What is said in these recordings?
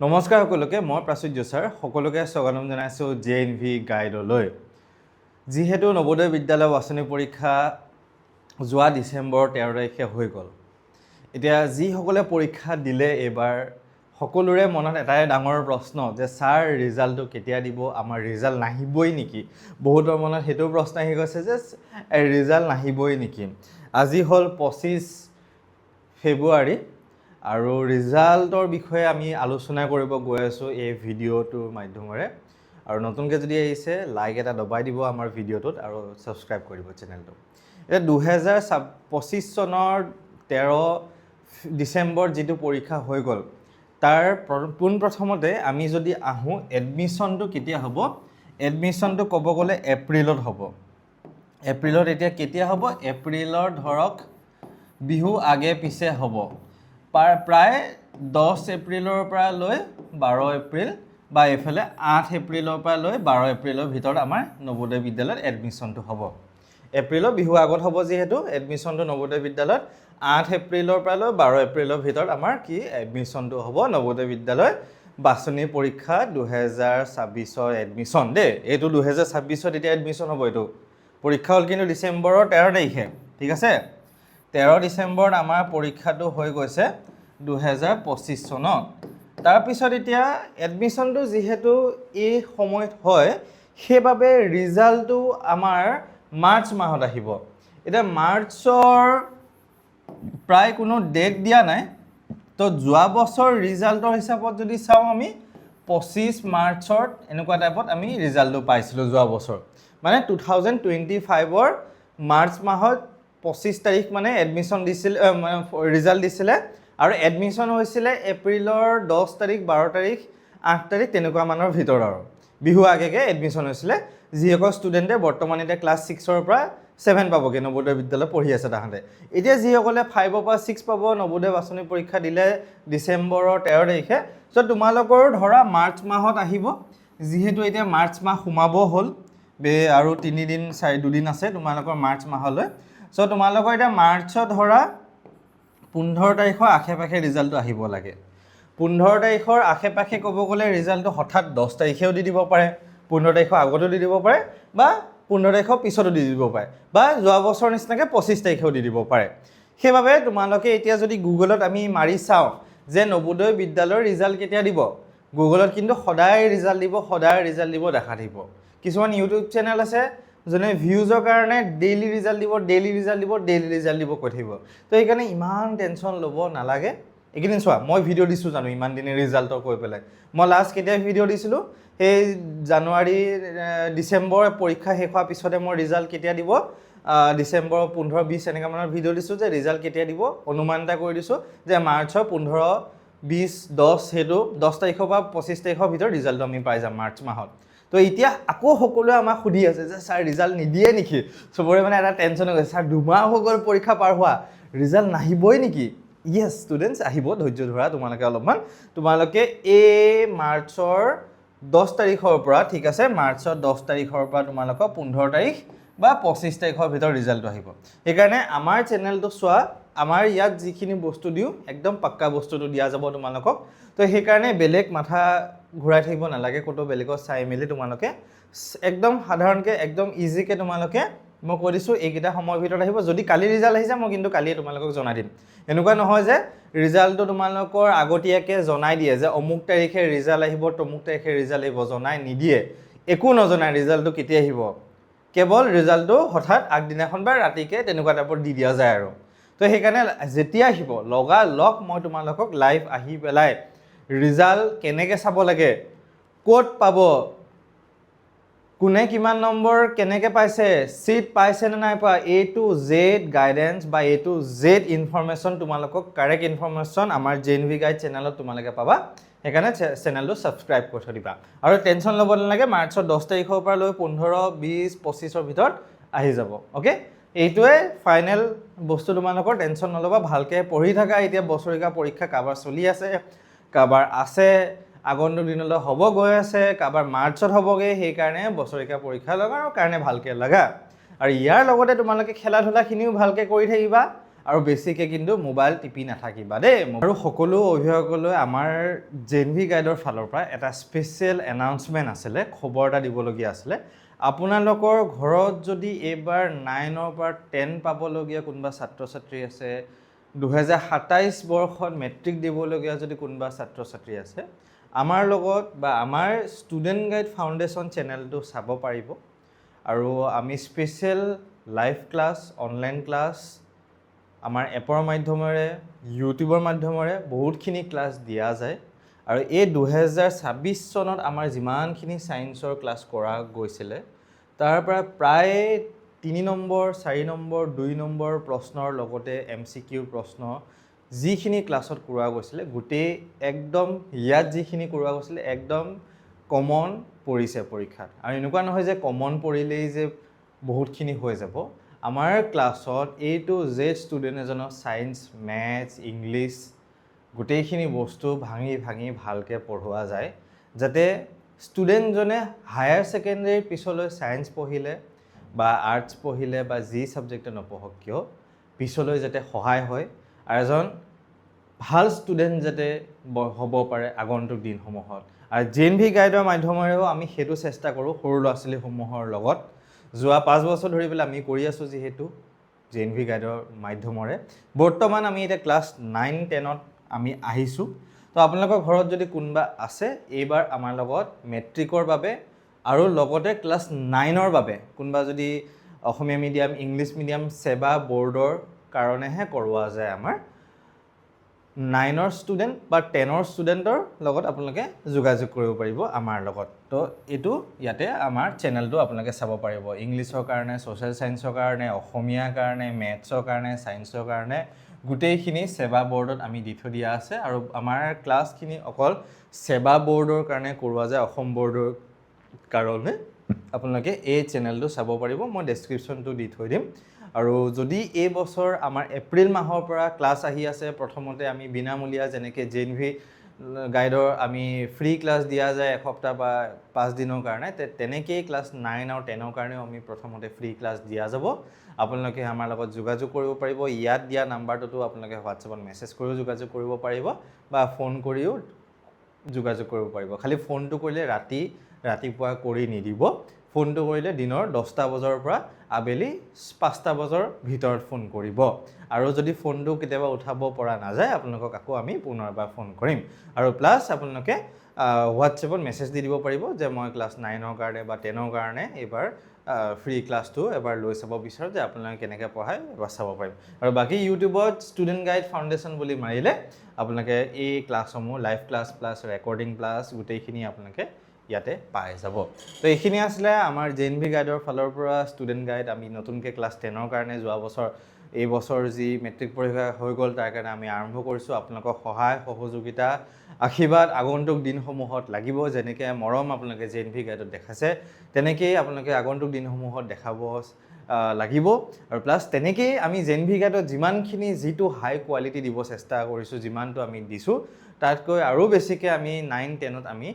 নমস্কাৰ সকলোকে মই প্ৰাচুৰ্য ছাৰ সকলোকে স্বাগতম জনাইছোঁ JNV গাইডলৈ যিহেতু নৱোদয় বিদ্যালয় বাছনি পৰীক্ষা যোৱা ডিচেম্বৰ 13 তাৰিখে হৈ গ'ল এতিয়া যিসকলে পৰীক্ষা দিলে এবাৰ সকলোৰে মনত এটাই ডাঙৰ প্ৰশ্ন যে ছাৰ ৰিজাল্টটো কেতিয়া দিব আমাৰ ৰিজাল্ট নাহিবই নেকি বহুতৰ মনত হেতু প্ৰশ্ন আহি গৈছে যে ৰিজাল্ট নাহিবই নেকি আজি হ'ল 25 ফেব্ৰুৱাৰী আৰু ৰিজাল্টৰ বিষয়ে আমি আলোচনা কৰিব গৈ আছোঁ এই ভিডিঅ'টোৰ মাধ্যমেৰে আৰু নতুনকৈ যদি আহিছে লাইক এটা দবাই দিব আমাৰ ভিডিঅ'টোত আৰু ছাবস্ক্ৰাইব কৰিব চেনেলটো এতিয়া 2025 চনৰ 13 ডিচেম্বৰ যিটো পৰীক্ষা হৈ গ'ল তাৰ পোনপ্ৰথমতে আমি যদি আহোঁ এডমিশ্যনটো কেতিয়া হ'ব এডমিশ্যনটো ক'ব গ'লে এপ্ৰিলত হ'ব এপ্ৰিলত এতিয়া কেতিয়া হ'ব এপ্ৰিলৰ ধৰক বিহু আগে পিছে হ'ব প্ৰায় 10 এপ্ৰিলৰ পৰা লৈ 12 এপ্ৰিল বা এইফালে 8 এপ্ৰিলৰ পৰা লৈ 12 এপ্ৰিলৰ ভিতৰত আমাৰ নৱোদয় বিদ্যালয়ত এডমিশ্যনটো হ'ব এপ্ৰিলৰ বিহু আগত হ'ব যিহেতু এডমিশ্যনটো নৱোদয় বিদ্যালয়ত 8 এপ্ৰিলৰ পৰা লৈ 12 এপ্ৰিলৰ ভিতৰত আমাৰ কি এডমিশ্যনটো হ'ব নৱোদয় বিদ্যালয় বাছনি পৰীক্ষা 2026ৰ এডমিশ্যন দেই এইটো 2026ত এতিয়া এডমিশ্যন হ'ব এইটো পৰীক্ষা হ'ল কিন্তু ডিচেম্বৰৰ 13 তাৰিখে ঠিক আছে 13 ডিচেম্বৰত আমাৰ পৰীক্ষাটো হৈ গৈছে 2025 চনত তাৰপিছত এতিয়া এডমিশ্যনটো যিহেতু এই সময়ত হয় সেইবাবে ৰিজাল্টটো আমাৰ মাৰ্চ মাহত আহিব এতিয়া মাৰ্চৰ প্ৰায় কোনো ডেট দিয়া নাই তো যোৱা বছৰ ৰিজাল্টৰ হিচাপত যদি চাওঁ আমি 25 মাৰ্চত এনেকুৱা টাইপত আমি ৰিজাল্টটো পাইছিলোঁ যোৱা বছৰ মানে 2025ৰ মাৰ্চ মাহত 25 তাৰিখ মানে এডমিশ্যন দিছিল মানে ৰিজাল্ট দিছিলে আৰু এডমিশ্যন হৈছিলে এপ্ৰিলৰ 10 তাৰিখ 12 তাৰিখ 8 তাৰিখ তেনেকুৱা মানৰ ভিতৰত আৰু বিহু আগেগে এডমিশ্যন হৈছিলে যিসকল ষ্টুডেণ্টে বৰ্তমান এতিয়া ক্লাছ 6ৰ পৰা 7 পাবগৈ নৱোদয় বিদ্যালয় পঢ়ি আছে তাহাঁতে এতিয়া যিসকলে 5ৰ পৰা 6 পাব নৱোদয় বাছনি পৰীক্ষা দিলে ডিচেম্বৰৰ 13 তাৰিখে চ' তোমালোকৰ ধৰা মাৰ্চ মাহত আহিব যিহেতু এতিয়া মাৰ্চ মাহ সোমাব হ'ল আৰু 3 দিন 2 দিন আছে তোমালোকৰ মাৰ্চ মাহলৈ চ' তোমালোকৰ এতিয়া মাৰ্চত ধৰা 15 তাৰিখৰ আশে-পাশে ৰিজাল্টটো আহিব লাগে 15 তাৰিখৰ আশে-পাশে ক'ব গ'লে ৰিজাল্টটো হঠাৎ 10 তাৰিখেও দি দিব পাৰে 15 তাৰিখৰ আগতো দি দিব পাৰে বা 15 তাৰিখৰ পিছতো দি দিব পাৰে বা যোৱা বছৰ নিচিনাকৈ 25 তাৰিখেও দি দিব পাৰে সেইবাবে তোমালোকে এতিয়া যদি গুগলত আমি মাৰি চাওঁ যে নৱোদয় বিদ্যালয়ৰ ৰিজাল্ট কেতিয়া দিব গুগলত কিন্তু সদায় ৰিজাল্ট দিব দেখা দিব কিছুমান ইউটিউব চেনেল আছে যোনে ভিউজৰ কাৰণে ডেইলি ৰিজাল্ট দিব কৈ থাকিব তো সেইকাৰণে ইমান টেনশ্যন ল'ব নালাগে এইকেইদিন চোৱা মই ভিডিঅ' দিছোঁ জানো ইমান দিনে ৰিজাল্টৰ কৈ পেলাই মই লাষ্ট কেতিয়া ভিডিঅ' দিছিলোঁ সেই জানুৱাৰী ডিচেম্বৰ পৰীক্ষা শেষ হোৱাৰ পিছতে মই ৰিজাল্ট কেতিয়া দিব ডিচেম্বৰ 15-20 এনেকুৱা মানৰ ভিডিঅ' দিছোঁ যে ৰিজাল্ট কেতিয়া দিব অনুমান এটা কৰি দিছোঁ যে মাৰ্চৰ 15-20-10 সেইটো 10 তাৰিখৰ পৰা 25 তাৰিখৰ ভিতৰত ৰিজাল্টটো আমি পাই যাম মাৰ্চ মাহত তো এতিয়া আকৌ সকলোৱে আমাক সুধি আছে যে ছাৰ ৰিজাল্ট নিদিয়ে নেকি চবৰে মানে এটা টেনশ্যন হৈ গৈছে ছাৰ দুমাহ হৈ গ'ল পৰীক্ষা পাৰ হোৱা ৰিজাল্ট নাহিবই নেকি ইয়েছ ষ্টুডেণ্টছ আহিব ধৈৰ্য ধৰা তোমালোকে অলপমান তোমালোকে এই মাৰ্চৰ 10 তাৰিখৰ পৰা ঠিক আছে মাৰ্চৰ 10 তাৰিখৰ পৰা তোমালোকৰ 15 তাৰিখ বা 25 তাৰিখৰ ভিতৰত ৰিজাল্টটো আহিব সেইকাৰণে আমাৰ চেনেলটো চোৱা আমাৰ ইয়াত যিখিনি বস্তু দিওঁ একদম পাক্কা বস্তুটো দিয়া যাব তোমালোকক তো সেইকাৰণে বেলেগ মাথা ঘূৰাই থাকিব নালাগে ক'তো বেলেগত চাই মেলি তোমালোকে একদম সাধাৰণকৈ একদম ইজিকৈ তোমালোকে মই কৈ দিছোঁ এইকেইটা সময়ৰ ভিতৰত আহিব যদি কালি ৰিজাল্ট আহিছে মই কিন্তু কালিয়ে তোমালোকক জনাই দিম এনেকুৱা নহয় যে ৰিজাল্টটো তোমালোকৰ আগতীয়াকৈ জনাই দিয়ে যে অমুক তাৰিখে ৰিজাল্ট আহিব তমুক তাৰিখে ৰিজাল্ট আহিব জনাই নিদিয়ে একো নজনায় ৰিজাল্টটো কেতিয়া আহিব কেৱল ৰিজাল্টটো হঠাৎ আগদিনাখন বা ৰাতিকৈ তেনেকুৱা টাইপত দি দিয়া যায় আৰু তো সেইকাৰণে যেতিয়া আহিব লগালগ মই তোমালোকক লাইভ আহি পেলাই ৰিজাল্ট কেনেকৈ চাব লাগে ক'ত পাব কোনে কিমান নম্বৰ কেনেকৈ পাইছে চিট পাইছে নে নাই পোৱা A to Z গাইডেন্স বা A to Z ইনফৰমেশ্যন তোমালোকক কাৰেক্ট ইনফৰমেশ্যন আমাৰ JNV গাইড চেনেলত তোমালোকে পাবা সেইকাৰণে চেনেলটো ছাবস্ক্ৰাইব কৰি থৈ দিবা আৰু টেনশ্যন ল'ব নালাগে মাৰ্চৰ 10 তাৰিখৰ পৰা লৈ 15-20-25ৰ ভিতৰত আহি যাব অ'কে এইটোৱে ফাইনেল বস্তু তোমালোকৰ টেনশ্যন নল'বা ভালকৈ পঢ়ি থাকা এতিয়া বছৰীয়া পৰীক্ষা কাৰোবাৰ চলি আছে কাৰোবাৰ আছে আগন্তুক দিনলৈ হ'ব গৈ আছে কাৰোবাৰ মাৰ্চত হ'বগৈ সেইকাৰণে বছৰীয়া পৰীক্ষা লগাৰ কাৰণে ভালকৈ লগা আৰু ইয়াৰ লগতে তোমালোকে খেলা ধূলাখিনিও ভালকৈ কৰি থাকিবা আৰু বেছিকৈ কিন্তু মোবাইল টিপি নাথাকিবা দেই। আৰু সকলো অভিভাৱকলৈ আমাৰ JNV গাইডৰ ফালৰ পৰা এটা স্পেচিয়েল এনাউন্সমেণ্ট আছিলে, খবৰ এটা দিবলগীয়া আছিলে। আপোনালোকৰ ঘৰত যদি এইবাৰ 9ৰ পৰা 10 পাবলগীয়া কোনোবা ছাত্ৰ ছাত্ৰী আছে, 2027 বৰ্ষত মেট্ৰিক দিবলগীয়া যদি কোনোবা ছাত্ৰ ছাত্ৰী আছে, আমাৰ লগত বা আমাৰ ষ্টুডেণ্ট গাইড ফাউণ্ডেশ্যন চেনেলটো চাব পাৰিব। আৰু আমি special live class, online class, আমাৰ এপৰ মাধ্যমেৰে, ইউটিউবৰ মাধ্যমেৰে বহুতখিনি ক্লাছ দিয়া যায়। আৰু এই 2026 চনত আমাৰ যিমানখিনি ছায়েন্সৰ ক্লাছ কৰা গৈছিলে, তাৰ পৰা প্ৰায় 3 নম্বৰ, 4 নম্বৰ, 2 নম্বৰ প্ৰশ্নৰ লগতে MCQ প্ৰশ্ন যিখিনি ক্লাছত কৰোৱা গৈছিলে, গোটেই একদম ইয়াত যিখিনি কৰোৱা গৈছিলে একদম কমন পৰিছে পৰীক্ষাত। আৰু এনেকুৱা নহয় যে কমন পৰিলেই যে বহুতখিনি হৈ যাব। আমাৰ ক্লাছত A to Z ষ্টুডেণ্ট এজনক ছায়েন্স, মেথছ, ইংলিছ গোটেইখিনি বস্তু ভাঙি ভাঙি ভালকৈ পঢ়োৱা যায়, যাতে ষ্টুডেণ্টজনে হায়াৰ ছেকেণ্ডেৰীৰ পিছলৈ ছায়েন্স পঢ়িলে বা আৰ্টছ পঢ়িলে বা যি ছাবজেক্টে নপঢ়ক কিয় পিছলৈ যাতে সহায় হয় আৰু এজন ভাল ষ্টুডেণ্ট যাতে হ'ব পাৰে আগন্তুক দিনসমূহত। আৰু JNV গাইডৰ মাধ্যমেৰেও আমি সেইটো চেষ্টা কৰোঁ সৰু ল'ৰা ছোৱালীসমূহৰ লগত। যোৱা 5 বছৰ ধৰি পেলাই আমি কৰি আছোঁ যিহেতু JNV গাইডৰ মাধ্যমেৰে। বৰ্তমান আমি এতিয়া ক্লাছ 9-10ত আমি আহিছোঁ। তো আপোনালোকৰ ঘৰত যদি কোনোবা আছে এইবাৰ আমাৰ লগত মেট্ৰিকৰ বাবে আৰু লগতে ক্লাছ 9ৰ বাবে কোনোবা যদি অসমীয়া মিডিয়াম, ইংলিছ মিডিয়াম, সেৱা বৰ্ডৰ কাৰণেহে কৰোৱা যায় আমাৰ 9ৰ ষ্টুডেণ্ট বা 10ৰ ষ্টুডেণ্টৰ লগত আপোনালোকে যোগাযোগ কৰিব পাৰিব আমাৰ লগত। তো এইটো ইয়াতে আমাৰ চেনেলটো আপোনালোকে চাব পাৰিব। ইংলিছৰ কাৰণে, ছ'চিয়েল ছায়েন্সৰ কাৰণে, অসমীয়াৰ কাৰণে, মেথছৰ কাৰণে, ছায়েন্সৰ কাৰণে গোটেইখিনি সেৱা বৰ্ডত আমি দি থৈ দিয়া আছে। আৰু আমাৰ ক্লাছখিনি অকল সেৱা বৰ্ডৰ কাৰণে কৰোৱা যায়, অসম বৰ্ডৰ কাৰণে। আপোনালোকে এই চেনেলটো চাব পাৰিব, মই ডেছক্ৰিপশ্যনটো দি থৈ দিম। আৰু যদি এই বছৰ আমাৰ এপ্ৰিল মাহৰ পৰা ক্লাছ আহি আছে, প্ৰথমতে আমি বিনামূলীয়া যেনেকৈ JNV গাইডৰ আমি ফ্ৰী ক্লাছ দিয়া যায় এসপ্তাহ বা 5 দিনৰ কাৰণে, তেনেকেই ক্লাছ 9 আৰু 10ৰ কাৰণেও আমি প্ৰথমতে ফ্ৰী ক্লাছ দিয়া যাব। আপোনালোকে আমাৰ লগত যোগাযোগ কৰিব পাৰিব। ইয়াত দিয়া নাম্বাৰটোতো আপোনালোকে হোৱাটছএপত মেছেজ কৰিও যোগাযোগ কৰিব পাৰিব বা ফোন কৰিও যোগাযোগ কৰিব পাৰিব। খালি ফোনটো কৰিলে ৰাতিপুৱা কৰি নিদিব। ফোনটো কৰিলে দিনৰ 10টা বজাৰ পৰা আবেলি 5টা বজাৰ ভিতৰত ফোন কৰিব। আৰু যদি ফোনটো কেতিয়াবা উঠাব পৰা নাযায়, আপোনালোকক আকৌ আমি পুনৰবাৰ ফোন কৰিম। আৰু প্লাছ আপোনালোকে হোৱাটছএপত মেছেজ দি দিব পাৰিব যে মই ক্লাছ 9ৰ কাৰণে বা 10ৰ কাৰণে এইবাৰ ফ্ৰী ক্লাছটো এবাৰ লৈ চাব বিচাৰোঁ, যে আপোনালোকে কেনেকৈ পঢ়ায় এবাৰ চাব পাৰিম। আৰু বাকী ইউটিউবত ষ্টুডেণ্ট গাইড ফাউণ্ডেশ্যন বুলি মাৰিলে আপোনালোকে এই ক্লাছসমূহ live class plus recording class গোটেইখিনি আপোনালোকে ইয়াতে পাই যাব। তো এইখিনি আছিলে আমাৰ JNV গাইডৰ ফালৰ পৰা ষ্টুডেণ্ট গাইড। আমি নতুনকৈ ক্লাছ 10ৰ কাৰণে এই বছৰ যি মেট্ৰিক পৰীক্ষা হৈ গ'ল তাৰ কাৰণে আমি আৰম্ভ কৰিছোঁ। আপোনালোকৰ সহায় সহযোগিতা আশীৰ্বাদ আগন্তুক দিনসমূহত লাগিব। যেনেকৈ মৰম আপোনালোকে JNV গাইডত দেখাইছে, তেনেকেই আপোনালোকে আগন্তুক দিনসমূহত দেখাব লাগিব। আৰু প্লাছ তেনেকেই আমি JNV গাইডত যিমানখিনি যিটো হাই কোৱালিটি দিব চেষ্টা কৰিছোঁ, যিমানটো আমি দিছোঁ, তাতকৈ আৰু বেছিকৈ আমি 9-10ত আমি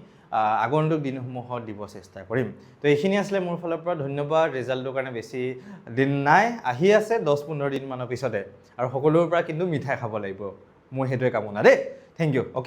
আগন্তুক দিনসমূহত দিব চেষ্টা কৰিম। তো এইখিনি আছিলে মোৰ ফালৰ পৰা। ধন্যবাদ। ৰিজাল্টৰ কাৰণে বেছি দিন নাই, আহি আছে 10-15 দিনমানৰ পিছতে। আৰু সকলোৰে পৰা কিন্তু মিঠাই খাব লাগিব, মোৰ সেইটোৱে কামনা দেই। Thank you. অ'কে।